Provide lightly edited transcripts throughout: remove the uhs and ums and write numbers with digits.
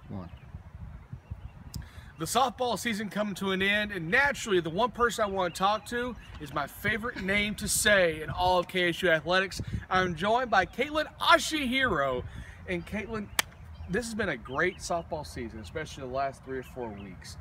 One. The softball season coming to an end, and naturally the one person I want to talk to is my favorite name to say in all of KSU athletics. I'm joined by Caitlin Ashihiro. And Caitlin, this has been a great softball season, especially the last 3 or 4 weeks.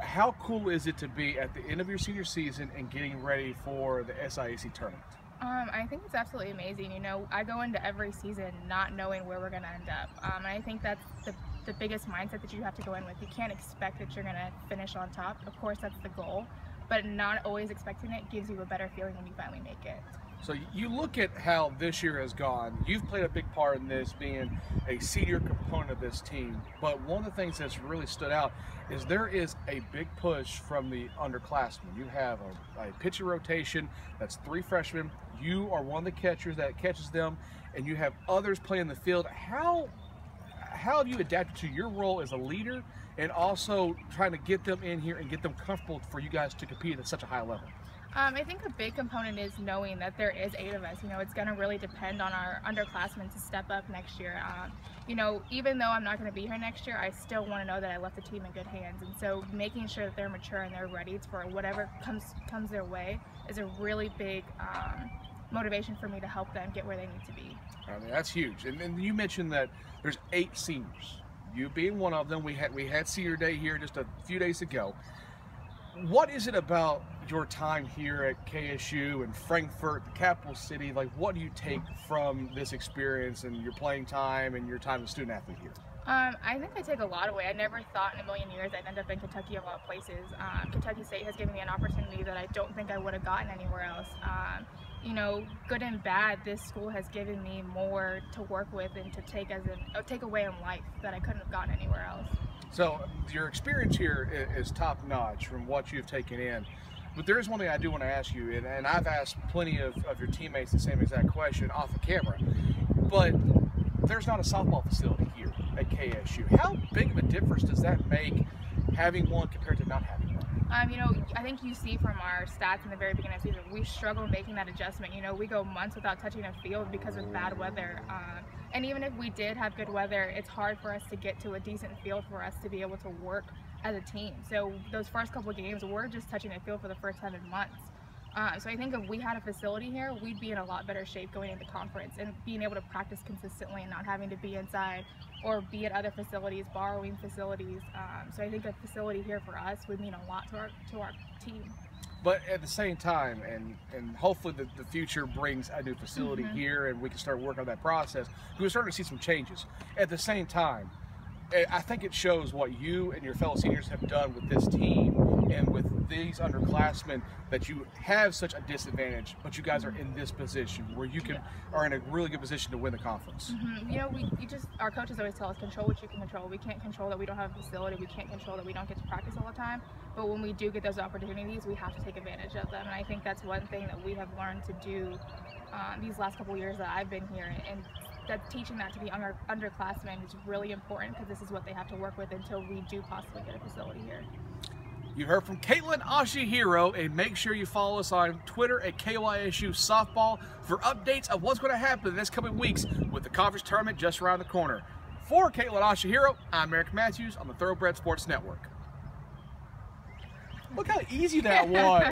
How cool is it to be at the end of your senior season and getting ready for the SIAC tournament? I think it's absolutely amazing. You know, I go into every season not knowing where we're going to end up. And I think that's the biggest mindset that you have to go in with. You can't expect that you're going to finish on top. Of course, that's the goal, but not always expecting it gives you a better feeling when you finally make it. So you look at how this year has gone. You've played a big part in this, being a senior component of this team. But one of the things that's really stood out is there is a big push from the underclassmen. You have a pitcher rotation that's 3 freshmen. You are one of the catchers that catches them, and you have others playing the field. How have you adapted to your role as a leader and also trying to get them in here and get them comfortable for you guys to compete at such a high level? I think a big component is knowing that there is 8 of us. You know, it's going to really depend on our underclassmen to step up next year. You know, even though I'm not going to be here next year, I still want to know that I left the team in good hands. And so making sure that they're mature and they're ready for whatever comes their way is a really big motivation for me to help them get where they need to be. I mean, that's huge. And you mentioned that there's 8 seniors. You being one of them. We had senior day here just a few days ago. What is it about your time here at KSU and Frankfort, the capital city? Like, what do you take from this experience and your playing time and your time as a student athlete here? I think I take a lot away. I never thought in a million years I'd end up in Kentucky of all places. Kentucky State has given me an opportunity that I don't think I would have gotten anywhere else. You know, good and bad, this school has given me more to work with and to take away in life that I couldn't have gotten anywhere else. So your experience here is top-notch from what you've taken in. But there is one thing I do want to ask you, and I've asked plenty of your teammates the same exact question off the camera, but there's not a softball facility here at KSU. How big of a difference does that make having one compared to not having one? You know, I think you see from our stats in the very beginning of the season, we struggle making that adjustment. You know, we go months without touching a field because of bad weather. And even if we did have good weather, it's hard for us to get to a decent field for us to be able to work as a team. So those first couple of games, we're just touching a field for the first 7 months. So I think if we had a facility here, we'd be in a lot better shape going into conference and being able to practice consistently and not having to be inside or be at other facilities, borrowing facilities. So I think a facility here for us would mean a lot to our team. But at the same time, and hopefully the future brings a new facility here and we can start working on that process, we're starting to see some changes. At the same time, I think it shows what you and your fellow seniors have done with this team and with these underclassmen, that you have such a disadvantage, but you guys are in this position where you are in a really good position to win the conference. You know, our coaches always tell us, control what you can control. We can't control that we don't have a facility. We can't control that we don't get to practice all the time. But when we do get those opportunities, we have to take advantage of them. And I think that's one thing that we have learned to do these last couple years that I've been here. And that teaching that to the underclassmen is really important because this is what they have to work with until we do possibly get a facility here. You heard from Caitlin Ashihiro, and make sure you follow us on Twitter at KYSU Softball for updates of what's going to happen in this coming weeks with the conference tournament just around the corner. For Caitlin Ashihiro, I'm Eric Matthews on the Thoroughbred Sports Network. Look how easy that was.